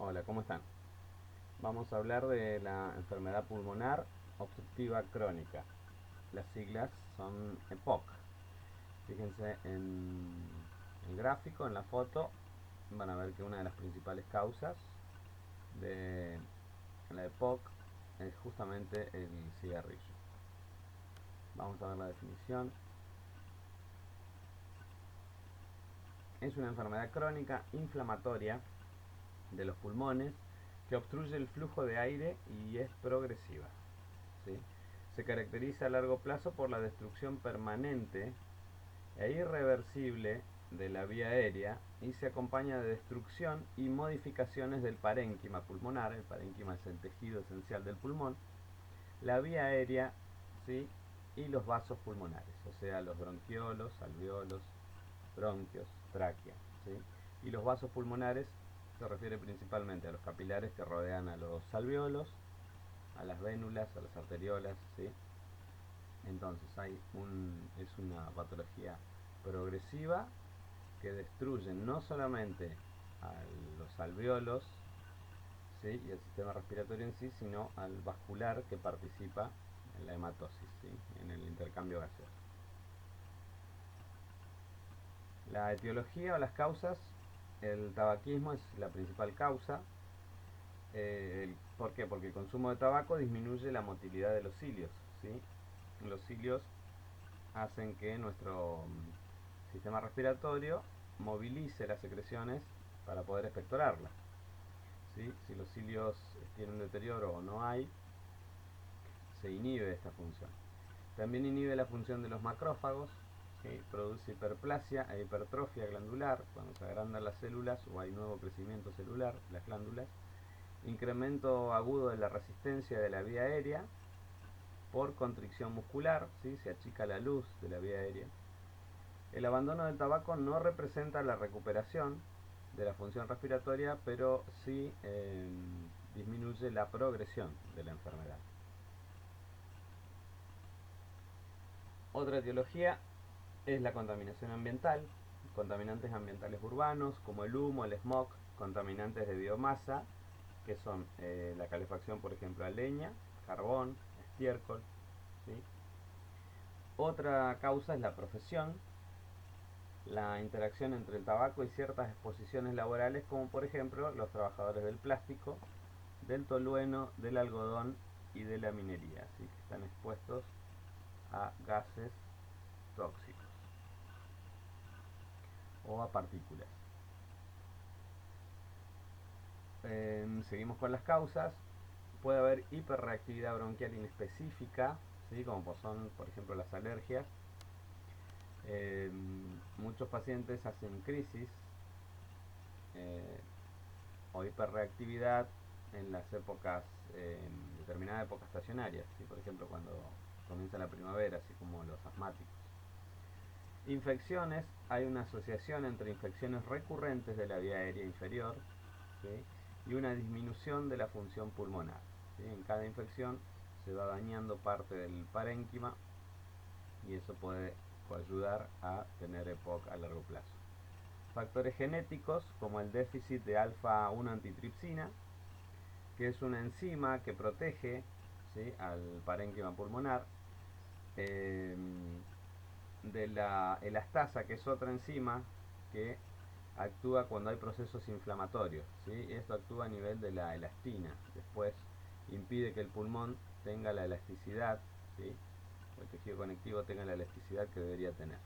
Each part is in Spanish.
Hola, ¿cómo están? Vamos a hablar de la enfermedad pulmonar obstructiva crónica. Las siglas son EPOC. Fíjense en el gráfico, en la foto, van a ver que una de las principales causas de la EPOC es justamente el cigarrillo. Vamos a ver la definición. Es una enfermedad crónica inflamatoria de los pulmones que obstruye el flujo de aire y es progresiva. ¿Sí? Se caracteriza a largo plazo por la destrucción permanente e irreversible de la vía aérea y se acompaña de destrucción y modificaciones del parénquima pulmonar. El parénquima es el tejido esencial del pulmón, la vía aérea, ¿sí? Y los vasos pulmonares, o sea, los bronquiolos, alveolos, bronquios, tráquea, ¿sí? Y los vasos pulmonares se refiere principalmente a los capilares que rodean a los alveolos, a las vénulas, a las arteriolas, ¿sí? Entonces es una patología progresiva que destruye no solamente a los alveolos, ¿sí? Y el sistema respiratorio en sí, sino al vascular que participa en la hematosis, ¿sí? En el intercambio gaseoso. La etiología o las causas, el tabaquismo es la principal causa. ¿Por qué? Porque el consumo de tabaco disminuye la motilidad de los cilios, ¿sí? Los cilios hacen que nuestro sistema respiratorio movilice las secreciones para poder expectorarlas, ¿sí? Si los cilios tienen un deterioro o no hay, se inhibe esta función. También inhibe la función de los macrófagos, ¿sí? Produce hiperplasia e hipertrofia glandular cuando se agrandan las células o hay nuevo crecimiento celular, las glándulas. Incremento agudo de la resistencia de la vía aérea por constricción muscular, ¿sí? Se achica la luz de la vía aérea. El abandono del tabaco no representa la recuperación de la función respiratoria, pero sí disminuye la progresión de la enfermedad. Otra etiología es la contaminación ambiental, contaminantes ambientales urbanos como el humo, el smog, contaminantes de biomasa, que son la calefacción, por ejemplo, a leña, carbón, estiércol, ¿sí? Otra causa es la profesión, la interacción entre el tabaco y ciertas exposiciones laborales, como por ejemplo los trabajadores del plástico, del tolueno, del algodón y de la minería, ¿sí? Que están expuestos a gases tóxicos o a partículas. Seguimos con las causas. Puede haber hiperreactividad bronquial inespecífica, ¿sí? Como son por ejemplo las alergias. Muchos pacientes hacen crisis eh, o hiperreactividad en las épocas, determinadas épocas estacionarias, ¿sí? Por ejemplo cuando comienza la primavera, así como los asmáticos. Infecciones, hay una asociación entre infecciones recurrentes de la vía aérea inferior, ¿sí? Y una disminución de la función pulmonar, ¿sí? En cada infección se va dañando parte del parénquima y eso puede ayudar a tener EPOC a largo plazo. Factores genéticos como el déficit de alfa-1 antitripsina, que es una enzima que protege, ¿sí? Al parénquima pulmonar, eh, de la elastasa, que es otra enzima que actúa cuando hay procesos inflamatorios, ¿sí? Esto actúa a nivel de la elastina, después impide que el pulmón tenga la elasticidad, ¿sí? O el tejido conectivo tenga la elasticidad que debería tener.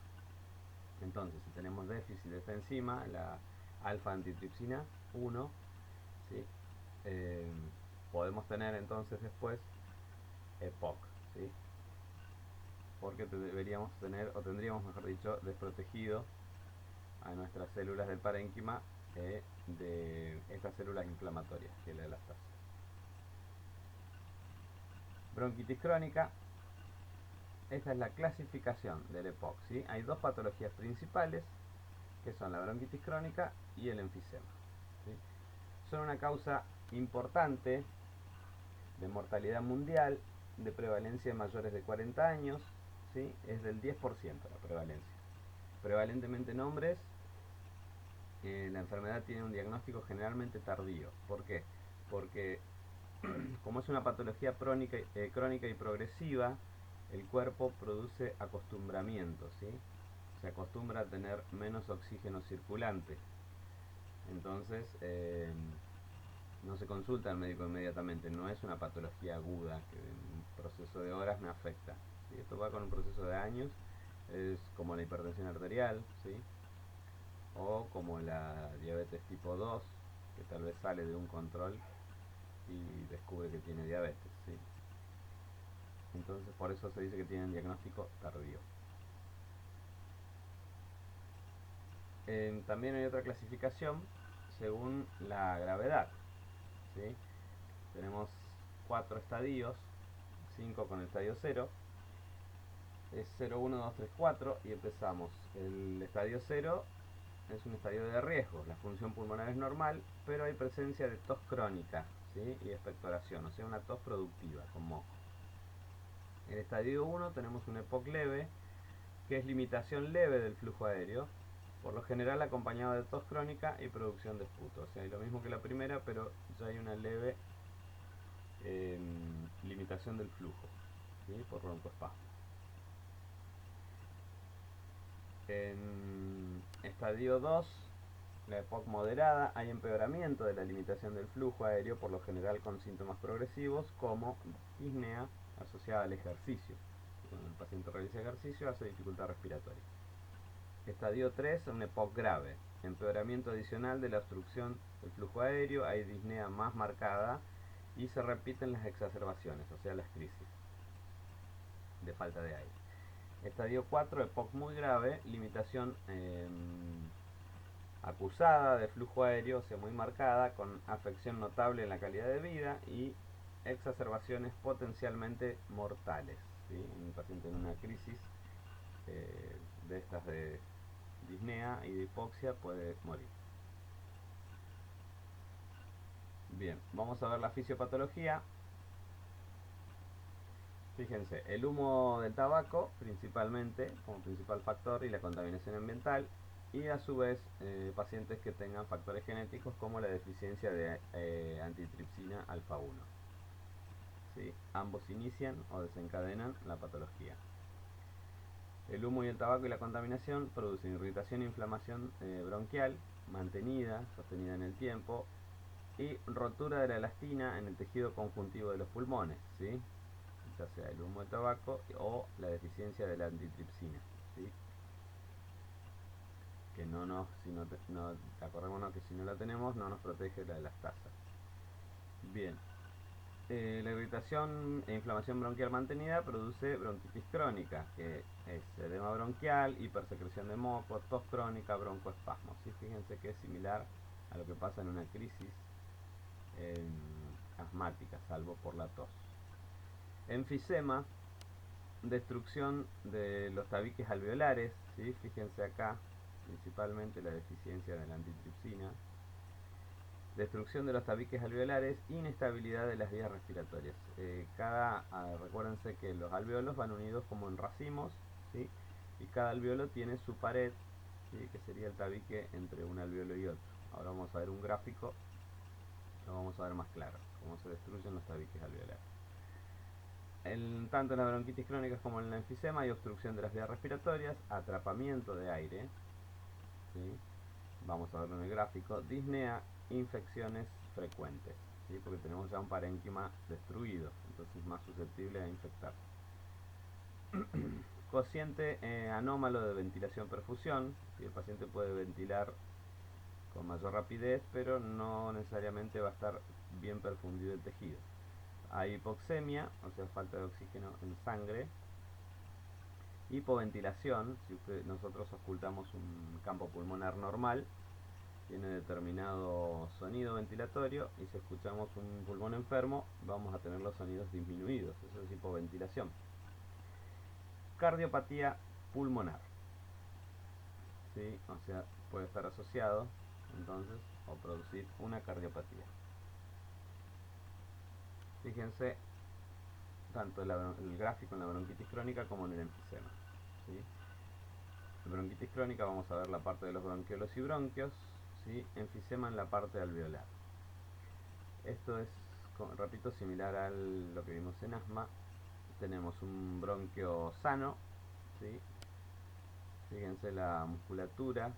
Entonces, si tenemos déficit de esta enzima, la alfa-antitripsina 1, ¿sí? Eh, podemos tener entonces después EPOC, ¿sí? Porque deberíamos tener, o tendríamos mejor dicho, desprotegido a nuestras células del parénquima de estas células inflamatorias, que es la elastasa. Bronquitis crónica, esta es la clasificación del EPOC, ¿sí? Hay dos patologías principales, que son la bronquitis crónica y el enfisema, ¿sí? Son una causa importante de mortalidad mundial, de prevalencia de mayores de 40 años, ¿sí? Es del 10% la prevalencia. Prevalentemente en hombres, la enfermedad tiene un diagnóstico generalmente tardío. ¿Por qué? Porque como es una patología crónica y progresiva, el cuerpo produce acostumbramiento, ¿sí? Se acostumbra a tener menos oxígeno circulante. Entonces, no se consulta al médico inmediatamente, no es una patología aguda que en un proceso de horas me afecta, ¿sí? Esto va con un proceso de años, es como la hipertensión arterial, ¿sí? O como la diabetes tipo 2, que tal vez sale de un control y descubre que tiene diabetes, ¿sí? Entonces por eso se dice que tienen diagnóstico tardío. También hay otra clasificación según la gravedad, ¿sí? Tenemos 4 estadios, 5 con el estadio 0, es 0, 1, 2, 3, 4 y empezamos. El estadio 0 es un estadio de riesgo, la función pulmonar es normal, pero hay presencia de tos crónica, ¿sí? Y expectoración, o sea, una tos productiva con moco. En el estadio 1 tenemos un EPOC leve, que es limitación leve del flujo aéreo, por lo general acompañado de tos crónica y producción de esputo. O sea, hay lo mismo que la primera, pero ya hay una leve limitación del flujo, ¿sí? Por broncoespasmo. En estadio 2, la EPOC moderada, hay empeoramiento de la limitación del flujo aéreo, por lo general con síntomas progresivos como disnea asociada al ejercicio. Cuando el paciente realiza ejercicio hace dificultad respiratoria. Estadio 3, una EPOC grave, empeoramiento adicional de la obstrucción del flujo aéreo, hay disnea más marcada y se repiten las exacerbaciones, o sea, las crisis de falta de aire. Estadio 4, EPOC muy grave, limitación acusada de flujo aéreo, o sea, muy marcada, con afección notable en la calidad de vida y exacerbaciones potencialmente mortales, ¿sí? Un paciente en una crisis de estas de disnea y de hipoxia puede morir. Bien, vamos a ver la fisiopatología. Fíjense, el humo del tabaco principalmente como principal factor y la contaminación ambiental, y a su vez pacientes que tengan factores genéticos como la deficiencia de antitripsina alfa 1. ¿Sí? Ambos inician o desencadenan la patología. El humo y el tabaco y la contaminación producen irritación e inflamación bronquial mantenida, sostenida en el tiempo, y rotura de la elastina en el tejido conjuntivo de los pulmones, ¿sí? Ya sea el humo de tabaco o la deficiencia de la antitripsina, ¿sí? Que no nos, si no, no acordémonos que si no la tenemos no nos protege la elastasa. Bien, la irritación e inflamación bronquial mantenida produce bronquitis crónica, que es edema bronquial, hipersecreción de moco, tos crónica, broncoespasmo, ¿sí? Fíjense que es similar a lo que pasa en una crisis asmática, salvo por la tos. Enfisema, destrucción de los tabiques alveolares, ¿sí? Fíjense acá, principalmente la deficiencia de la antitripsina. Destrucción de los tabiques alveolares, inestabilidad de las vías respiratorias. Recuérdense que los alveolos van unidos como en racimos, ¿sí? Y cada alveolo tiene su pared, ¿sí? Que sería el tabique entre un alveolo y otro. Ahora vamos a ver un gráfico, lo vamos a ver más claro, cómo se destruyen los tabiques alveolares. Tanto en la bronquitis crónica como en el enfisema hay obstrucción de las vías respiratorias, atrapamiento de aire, ¿sí? Vamos a verlo en el gráfico, disnea, infecciones frecuentes, ¿sí? Porque tenemos ya un parénquima destruido, entonces más susceptible a infectar. Cociente anómalo de ventilación-perfusión, ¿sí? El paciente puede ventilar con mayor rapidez, pero no necesariamente va a estar bien perfundido el tejido. Hay hipoxemia, o sea, falta de oxígeno en sangre. Hipoventilación, si nosotros ocultamos un campo pulmonar normal, tiene determinado sonido ventilatorio, y si escuchamos un pulmón enfermo vamos a tener los sonidos disminuidos, eso es hipoventilación. Cardiopatía pulmonar, ¿sí? O sea, puede estar asociado entonces o producir una cardiopatía. Fíjense tanto el gráfico en la bronquitis crónica como en el enfisema, ¿sí? En bronquitis crónica vamos a ver la parte de los bronquiolos y bronquios, ¿sí? Enfisema en la parte alveolar. Esto es, repito, similar a lo que vimos en asma. Tenemos un bronquio sano, ¿sí? Fíjense la musculatura.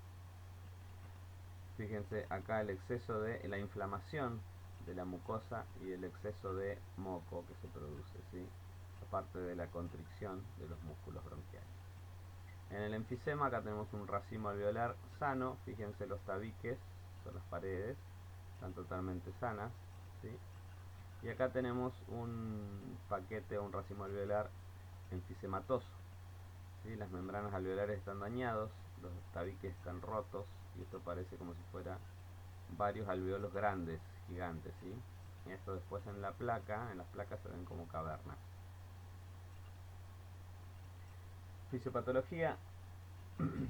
Fíjense acá el exceso de la inflamación de la mucosa y el exceso de moco que se produce, ¿sí? Aparte de la constricción de los músculos bronquiales. En el enfisema acá tenemos un racimo alveolar sano. Fíjense los tabiques, son las paredes, están totalmente sanas, ¿sí? Y acá tenemos un paquete o un racimo alveolar enfisematoso, ¿sí? Las membranas alveolares están dañados, los tabiques están rotos y esto parece como si fuera varios alveolos grandes, gigantes, ¿sí? Y esto después en las placas se ven como cavernas. Fisiopatología.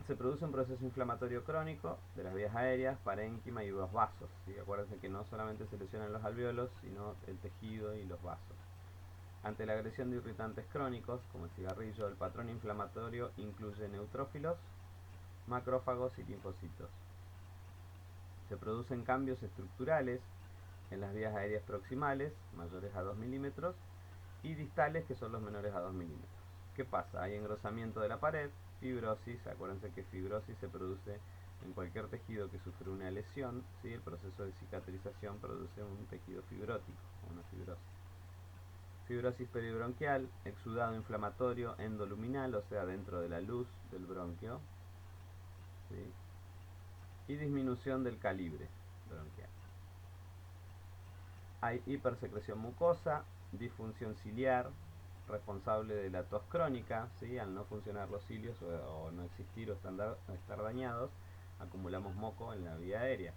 Se produce un proceso inflamatorio crónico de las vías aéreas, parénquima y los vasos, ¿sí? Acuérdense que no solamente se lesionan los alveolos, sino el tejido y los vasos. Ante la agresión de irritantes crónicos, como el cigarrillo, el patrón inflamatorio incluye neutrófilos, macrófagos y linfocitos. Se producen cambios estructurales en las vías aéreas proximales, mayores a 2 milímetros, y distales, que son los menores a 2 milímetros. ¿Qué pasa? Hay engrosamiento de la pared, fibrosis. Acuérdense que fibrosis se produce en cualquier tejido que sufre una lesión, ¿sí? El proceso de cicatrización produce un tejido fibrótico, una fibrosis. Fibrosis peribronquial, exudado inflamatorio endoluminal, o sea, dentro de la luz del bronquio, ¿sí? Y disminución del calibre bronquial. Hay hipersecreción mucosa, disfunción ciliar, responsable de la tos crónica, ¿sí? Al no funcionar los cilios o no existir o estar dañados, acumulamos moco en la vía aérea.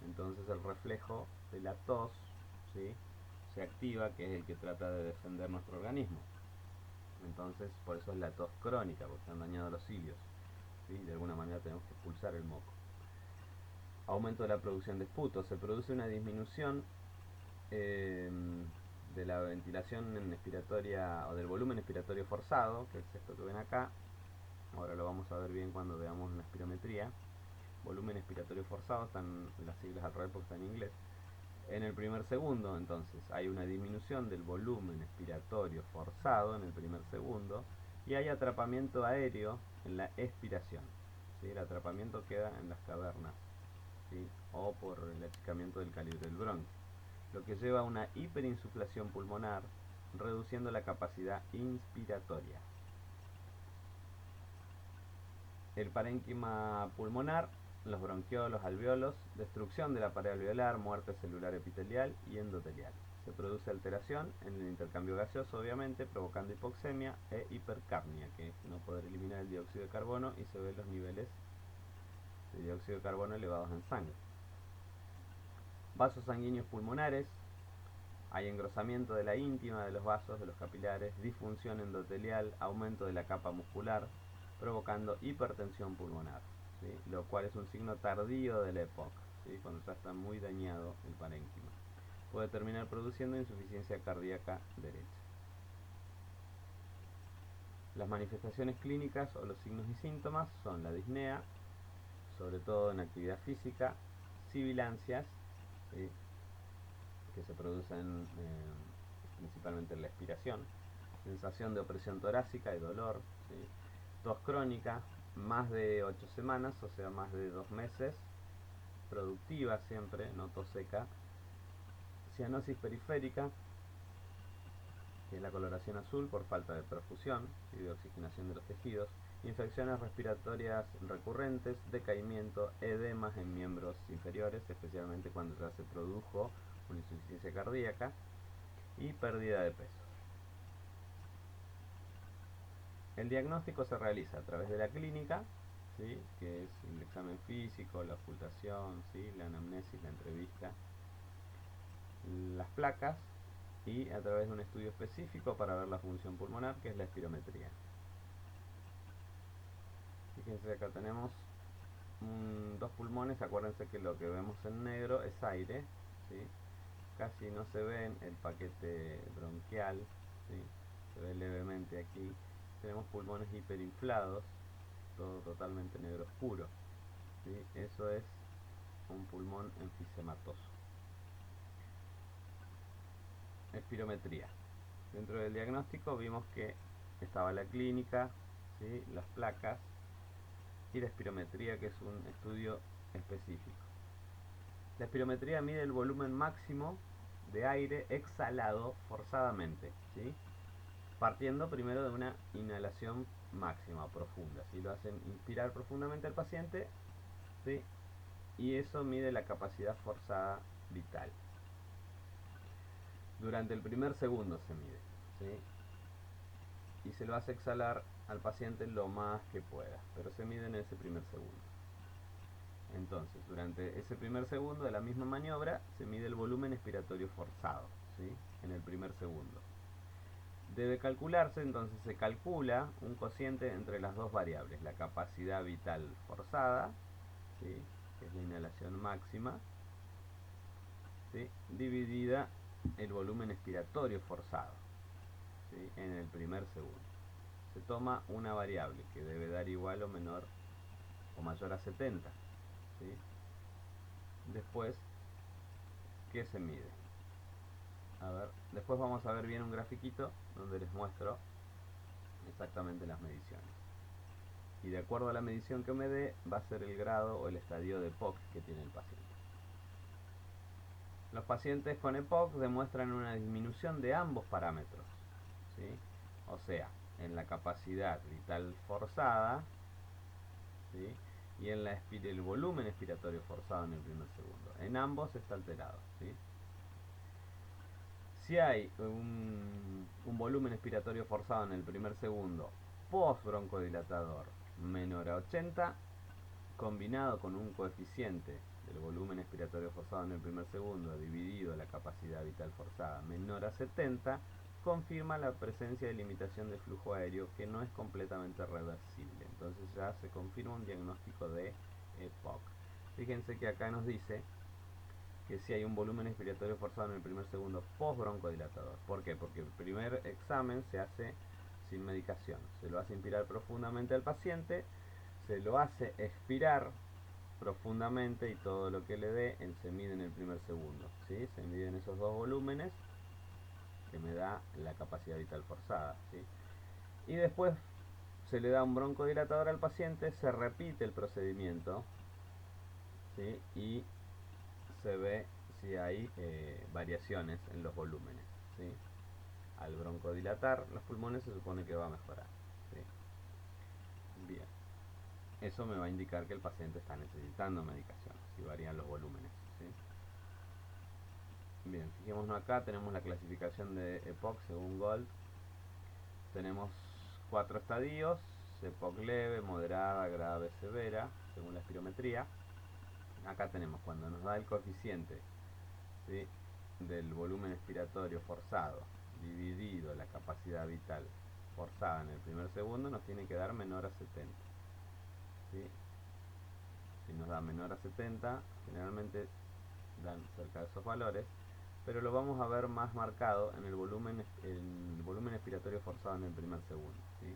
Entonces el reflejo de la tos, ¿sí? Se activa, que es el que trata de defender nuestro organismo. Entonces por eso es la tos crónica, porque están dañados los cilios, ¿sí? De alguna manera tenemos que expulsar el moco. Aumento de la producción de esputo. Se produce una disminución de la ventilación expiratoria o del volumen expiratorio forzado, que es esto que ven acá. Ahora lo vamos a ver bien cuando veamos una espirometría. Volumen expiratorio forzado, están las siglas al revés porque está en inglés. En el primer segundo, entonces, hay una disminución del volumen expiratorio forzado en el primer segundo y hay atrapamiento aéreo en la expiración, ¿sí? El atrapamiento queda en las cavernas, ¿sí? O por el achicamiento del calibre del bronquio, lo que lleva a una hiperinsuflación pulmonar, reduciendo la capacidad inspiratoria. El parénquima pulmonar, los bronquiolos, alveolos, destrucción de la pared alveolar, muerte celular epitelial y endotelial. Se produce alteración en el intercambio gaseoso, obviamente, provocando hipoxemia e hipercapnia, que es no poder eliminar el dióxido de carbono, y se ven los niveles de dióxido de carbono elevados en sangre. Vasos sanguíneos pulmonares. Hay engrosamiento de la íntima de los vasos, de los capilares, disfunción endotelial, aumento de la capa muscular, provocando hipertensión pulmonar, ¿sí? Lo cual es un signo tardío de la EPOC, ¿sí? Cuando ya está muy dañado el parénquima. Puede terminar produciendo insuficiencia cardíaca derecha. Las manifestaciones clínicas o los signos y síntomas son la disnea, sobre todo en actividad física, sibilancias, ¿sí? Que se producen principalmente en la expiración, sensación de opresión torácica y dolor, ¿sí? Tos crónica, más de 8 semanas, o sea, más de 2 meses, productiva siempre, no tos seca, cianosis periférica, que es la coloración azul por falta de perfusión y de oxigenación de los tejidos, infecciones respiratorias recurrentes, decaimiento, edemas en miembros inferiores, especialmente cuando ya se produjo una insuficiencia cardíaca, y pérdida de peso. El diagnóstico se realiza a través de la clínica, ¿sí? Que es el examen físico, la ocultación, ¿sí? La anamnesis, la entrevista, las placas, y a través de un estudio específico para ver la función pulmonar, que es la espirometría. Fíjense, acá tenemos dos pulmones. Acuérdense que lo que vemos en negro es aire, ¿sí? Casi no se ven el paquete bronquial, ¿sí? Se ve levemente aquí. Tenemos pulmones hiperinflados, todo totalmente negro oscuro, ¿sí? Eso es un pulmón enfisematoso. Espirometría. Dentro del diagnóstico vimos que estaba la clínica, ¿sí?, las placas y la espirometría, que es un estudio específico. La espirometría mide el volumen máximo de aire exhalado forzadamente, ¿sí?, partiendo primero de una inhalación máxima profunda. ¿Sí? Lo hacen inspirar profundamente al paciente, ¿sí?, y eso mide la capacidad forzada vital. Durante el primer segundo se mide, ¿sí?, y se lo hace exhalar al paciente lo más que pueda, pero se mide en ese primer segundo. Entonces, durante ese primer segundo de la misma maniobra se mide el volumen expiratorio forzado, ¿sí?, en el primer segundo. Debe calcularse, entonces se calcula un cociente entre las dos variables, la capacidad vital forzada, ¿sí?, que es la inhalación máxima, ¿sí?, dividida el volumen expiratorio forzado, ¿sí?, en el primer segundo. Se toma una variable que debe dar igual o menor o mayor a 70, ¿sí? Después, ¿qué se mide? A ver, después vamos a ver bien un grafiquito donde les muestro exactamente las mediciones. Y de acuerdo a la medición que me dé, va a ser el grado o el estadio de EPOC que tiene el paciente. Los pacientes con EPOC demuestran una disminución de ambos parámetros, ¿sí? O sea, en la capacidad vital forzada, ¿sí?, y en el volumen expiratorio forzado en el primer segundo. En ambos está alterado, ¿sí? Si hay un volumen expiratorio forzado en el primer segundo post broncodilatador menor a 80, combinado con un coeficiente del volumen expiratorio forzado en el primer segundo dividido la capacidad vital forzada menor a 70, confirma la presencia de limitación de flujo aéreo que no es completamente reversible. Entonces ya se confirma un diagnóstico de EPOC. Fíjense que acá nos dice que si hay un volumen expiratorio forzado en el primer segundo post broncodilatador. ¿Por qué? Porque el primer examen se hace sin medicación. Se lo hace inspirar profundamente al paciente, se lo hace expirar profundamente y todo lo que le dé se mide en el primer segundo, ¿sí? Se miden esos dos volúmenes que me da la capacidad vital forzada, ¿sí? Y después se le da un broncodilatador al paciente, se repite el procedimiento, ¿sí?, y se ve si hay variaciones en los volúmenes, ¿sí? Al broncodilatar los pulmones se supone que va a mejorar, ¿sí? Bien, eso me va a indicar que el paciente está necesitando medicación, si varían los volúmenes, ¿sí? Bien, fijémonos acá, tenemos la clasificación de EPOC según Gold. Tenemos 4 estadios: EPOC leve, moderada, grave, severa, según la espirometría. Acá tenemos cuando nos da el coeficiente, ¿sí?, del volumen expiratorio forzado dividido la capacidad vital forzada en el primer segundo, nos tiene que dar menor a 70, ¿sí? Si nos da menor a 70, generalmente dan cerca de esos valores, pero lo vamos a ver más marcado en el volumen expiratorio forzado en el primer segundo, ¿sí?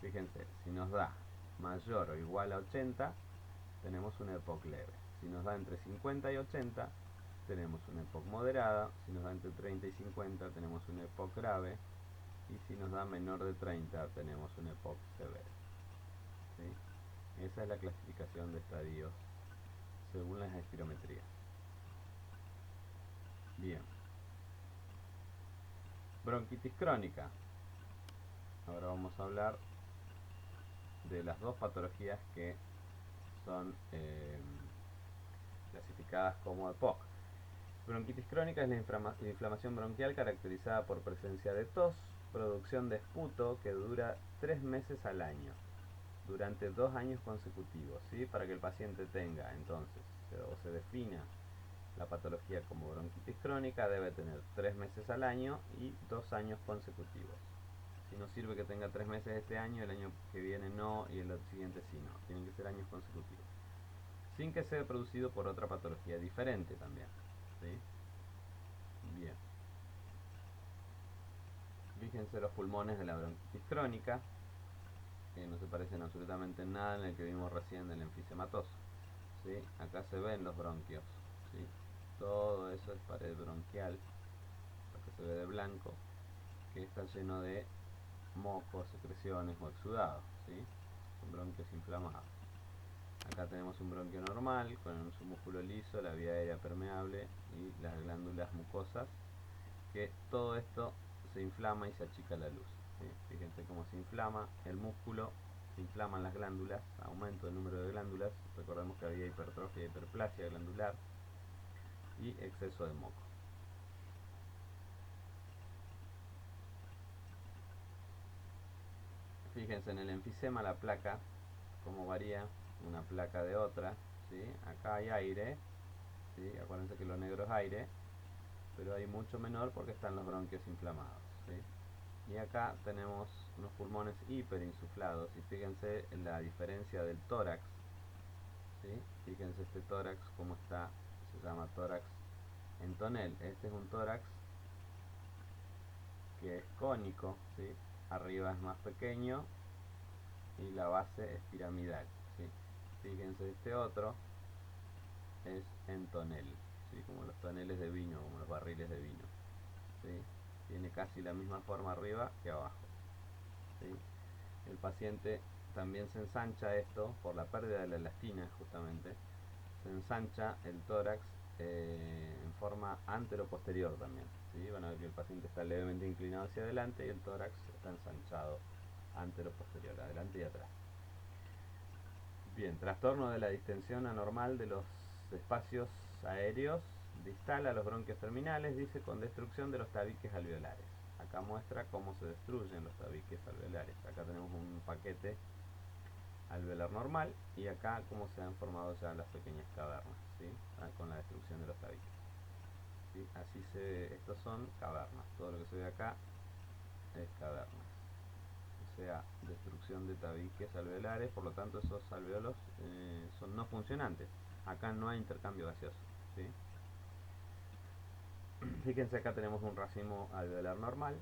Fíjense, si nos da mayor o igual a 80, tenemos una EPOC leve. Si nos da entre 50 y 80, tenemos una EPOC moderada. Si nos da entre 30 y 50, tenemos una EPOC grave. Y si nos da menor de 30, tenemos una EPOC severa, ¿sí? Esa es la clasificación de estadios según las espirometrías. Bien. Bronquitis crónica. Ahora vamos a hablar de las dos patologías que son clasificadas como EPOC. Bronquitis crónica es la inflamación bronquial caracterizada por presencia de tos, producción de esputo que dura 3 meses al año, durante 2 años consecutivos, ¿sí? Para que el paciente tenga entonces, o se defina la patología como bronquitis crónica, debe tener 3 meses al año y 2 años consecutivos. Si no sirve que tenga 3 meses este año, el año que viene no, y el siguiente sí no. Tienen que ser años consecutivos, sin que sea producido por otra patología diferente también, ¿sí? Bien. Fíjense los pulmones de la bronquitis crónica, que no se parecen absolutamente en nada en el que vimos recién del enfisematoso. ¿sí? Acá se ven los bronquios, ¿sí? Todo eso es pared bronquial, lo que se ve de blanco, que está lleno de mocos, secreciones o exudados, ¿sí? Son bronquios inflamados. Acá tenemos un bronquio normal con su músculo liso, la vía aérea permeable y las glándulas mucosas, que todo esto se inflama y se achica la luz, ¿sí? Fíjense cómo se inflama el músculo, se inflaman las glándulas, aumento del número de glándulas. Recordemos que había hipertrofia y hiperplasia glandular y exceso de moco. Fíjense en el enfisema la placa, cómo varía una placa de otra, ¿sí? Acá hay aire, ¿sí? Acuérdense que lo negro es aire, pero hay mucho menor porque están los bronquios inflamados, ¿sí? Y acá tenemos unos pulmones hiperinsuflados y fíjense en la diferencia del tórax, ¿sí? Fíjense este tórax cómo está, se llama tórax en tonel. Este es un tórax que es cónico, ¿sí? Arriba es más pequeño y la base es piramidal, ¿sí? Fíjense este otro es en tonel, ¿sí? Como los toneles de vino, como los barriles de vino, ¿sí? Tiene casi la misma forma arriba que abajo, ¿sí? El paciente también se ensancha esto por la pérdida de la elastina, justamente se ensancha el tórax en forma antero-posterior también, ¿sí? Van a ver que el paciente está levemente inclinado hacia adelante y el tórax está ensanchado antero-posterior, adelante y atrás. Bien, trastorno de la distensión anormal de los espacios aéreos distal a los bronquios terminales, dice, con destrucción de los tabiques alveolares. Acá muestra cómo se destruyen los tabiques alveolares. Acá tenemos un paquete alveolar normal y acá cómo se han formado ya las pequeñas cavernas, ¿sí? Con la destrucción de los tabiques, ¿sí? Así estos son cavernas, todo lo que se ve acá es cavernas, o sea, destrucción de tabiques alveolares, por lo tanto esos alveolos son no funcionantes. Acá no hay intercambio gaseoso, ¿sí? Fíjense, acá tenemos un racimo alveolar normal,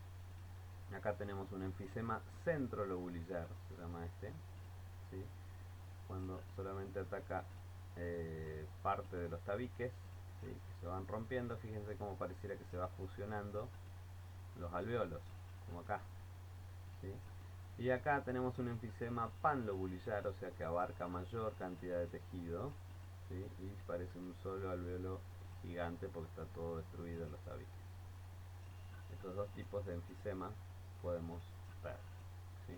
acá tenemos un enfisema centrolobulillar, se llama este, ¿sí? Cuando solamente ataca parte de los tabiques, ¿sí? Que se van rompiendo. Fíjense cómo pareciera que se va fusionando los alveolos, como acá, ¿sí? Y acá tenemos un enfisema panlobulillar, o sea que abarca mayor cantidad de tejido, ¿sí? Y parece un solo alveolo gigante porque está todo destruido en los tabiques. Estos dos tipos de enfisema podemos ver, ¿sí?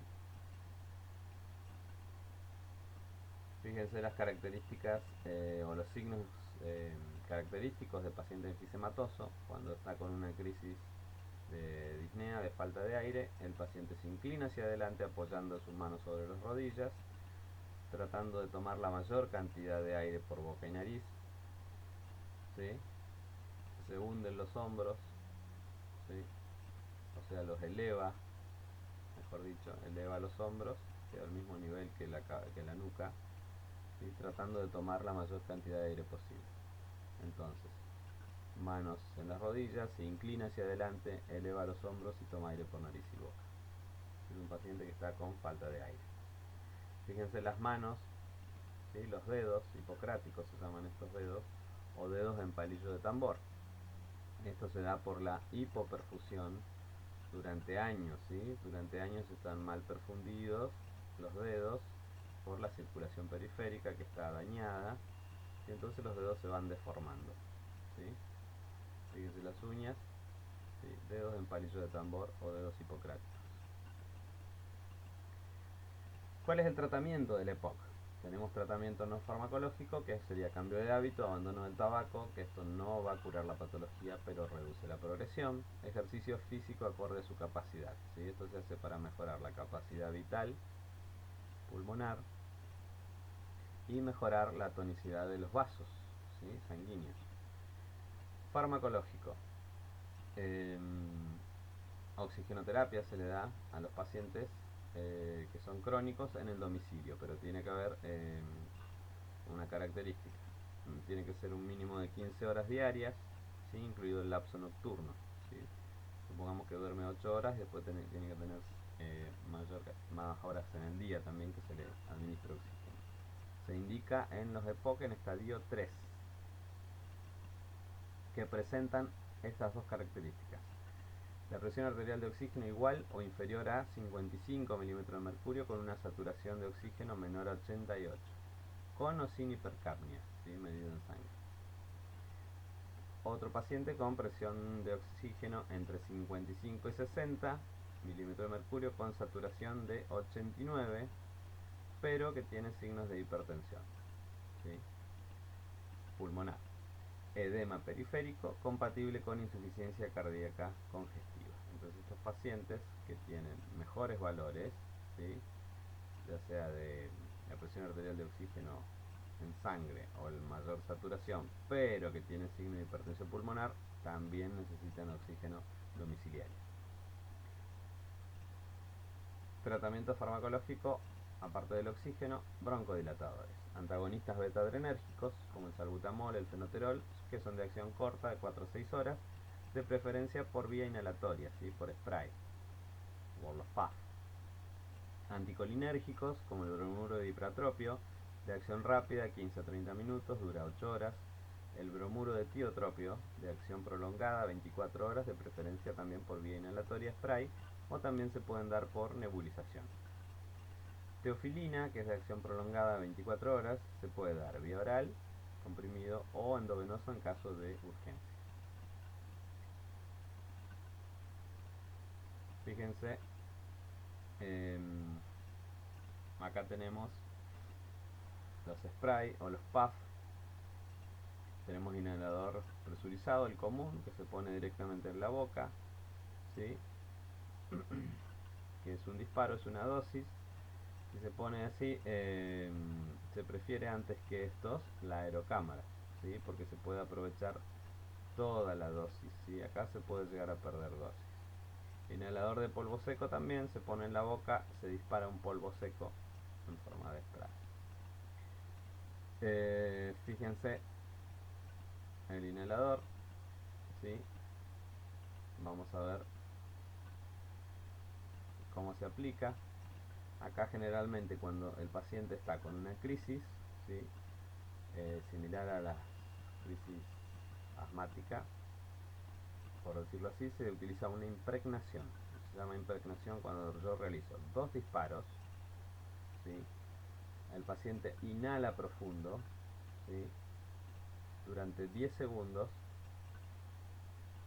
Fíjense las características o los signos característicos del paciente enfisematoso. Cuando está con una crisis de disnea, de falta de aire, el paciente se inclina hacia adelante apoyando sus manos sobre las rodillas, tratando de tomar la mayor cantidad de aire por boca y nariz, ¿sí? Se hunden los hombros, ¿sí? O sea, los eleva, mejor dicho, eleva los hombros, queda al mismo nivel que la nuca, ¿sí? Tratando de tomar la mayor cantidad de aire posible. Entonces, manos en las rodillas, se inclina hacia adelante, eleva los hombros y toma aire por nariz y boca. Es un paciente que está con falta de aire. Fíjense las manos, ¿sí? Los dedos hipocráticos se llaman estos dedos, o dedos en palillo de tambor. Esto se da por la hipoperfusión durante años, ¿sí? Durante años están mal perfundidos los dedos por la circulación periférica que está dañada, y entonces los dedos se van deformando, ¿sí? Fíjense las uñas, ¿sí? Dedos en palillo de tambor o dedos hipocráticos. ¿Cuál es el tratamiento del EPOC? Tenemos tratamiento no farmacológico, que sería cambio de hábito, abandono del tabaco, que esto no va a curar la patología, pero reduce la progresión. Ejercicio físico acorde a su capacidad, ¿sí? Esto se hace para mejorar la capacidad vital, pulmonar, y mejorar la tonicidad de los vasos, ¿sí? Sanguíneos. Farmacológico. Oxigenoterapia se le da a los pacientes que son crónicos en el domicilio, pero tiene que haber una característica. Tiene que ser un mínimo de 15 horas diarias, ¿sí? Incluido el lapso nocturno, ¿sí? Supongamos que duerme 8 horas y después tiene que tener más horas en el día también que se le administra oxígeno. se indica en los EPOC en estadio 3, que presentan estas dos características: la presión arterial de oxígeno igual o inferior a 55 milímetros de mercurio con una saturación de oxígeno menor a 88, con o sin hipercapnia, ¿sí? Medido en sangre. Otro paciente con presión de oxígeno entre 55 y 60 milímetros de mercurio con saturación de 89, pero que tiene signos de hipertensión, ¿sí? Pulmonar. Edema periférico compatible con insuficiencia cardíaca congestiva. Entonces estos pacientes que tienen mejores valores, ¿sí? Ya sea de la presión arterial de oxígeno en sangre o el mayor saturación, pero que tienen signo de hipertensión pulmonar, también necesitan oxígeno domiciliario. Tratamiento farmacológico, aparte del oxígeno: broncodilatadores, antagonistas beta-adrenérgicos como el salbutamol, el fenoterol, que son de acción corta de 4 a 6 horas, de preferencia por vía inhalatoria, ¿sí? Por spray, por los PAF. Anticolinérgicos como el bromuro de dipratropio, de acción rápida, 15 a 30 minutos, dura 8 horas. El bromuro de tiotropio, de acción prolongada, 24 horas, de preferencia también por vía inhalatoria, spray, o también se pueden dar por nebulización. Teofilina, que es de acción prolongada 24 horas, se puede dar vía oral, comprimido o endovenoso en caso de urgencia. Fíjense, acá tenemos los spray o los puff. Tenemos inhalador presurizado, el común, que se pone directamente en la boca, ¿sí? Que es un disparo, es una dosis. Si se pone así, se prefiere antes que estos la aerocámara, ¿sí? Porque se puede aprovechar toda la dosis, ¿sí? Acá se puede llegar a perder dosis. Inhalador de polvo seco también se pone en la boca, se dispara un polvo seco en forma de spray. Fíjense el inhalador, ¿sí? Vamos a ver cómo se aplica. Acá generalmente cuando el paciente está con una crisis, ¿sí? Similar a la crisis asmática, por decirlo así, se utiliza una impregnación. Se llama impregnación cuando yo realizo 2 disparos, ¿sí? El paciente inhala profundo, ¿sí? Durante 10 segundos.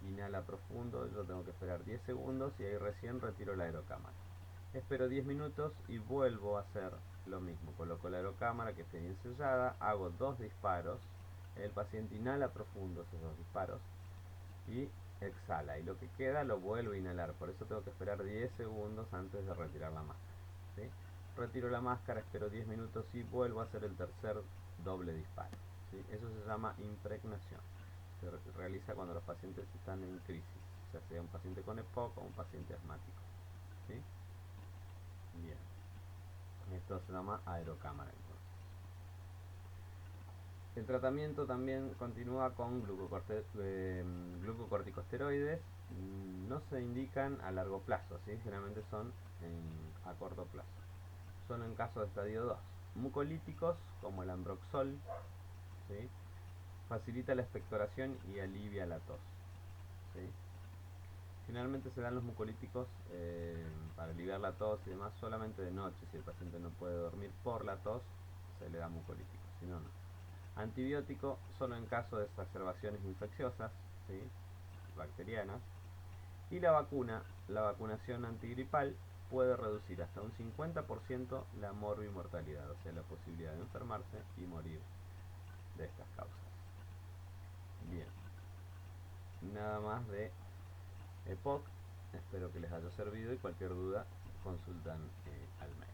Inhala profundo, yo tengo que esperar 10 segundos y ahí recién retiro la aerocámara. Espero 10 minutos y vuelvo a hacer lo mismo. Coloco la aerocámara que esté bien sellada, hago 2 disparos, el paciente inhala profundo esos 2 disparos y exhala, y lo que queda lo vuelvo a inhalar. Por eso tengo que esperar 10 segundos antes de retirar la máscara, ¿sí? Retiro la máscara, espero 10 minutos y vuelvo a hacer el tercer doble disparo, ¿sí? Eso se llama impregnación. Se realiza cuando los pacientes están en crisis, ya sea un paciente con EPOC o un paciente asmático, ¿sí? Bien, esto se llama aerocámara entonces. El tratamiento también continúa con glucocorticosteroides. No se indican a largo plazo, ¿sí? Generalmente son a corto plazo. Solo en caso de estadio 2. Mucolíticos como el ambroxol, ¿sí? Facilita la expectoración y alivia la tos, ¿sí? Generalmente se dan los mucolíticos para aliviar la tos y demás solamente de noche. Si el paciente no puede dormir por la tos, se le da mucolítico, si no, no. Antibiótico solo en caso de exacerbaciones infecciosas, ¿sí? Bacterianas. Y la vacunación antigripal puede reducir hasta un 50% la morbimortalidad, o sea, la posibilidad de enfermarse y morir de estas causas. Bien, nada más de EPOC. Espero que les haya servido y cualquier duda consultan al mail.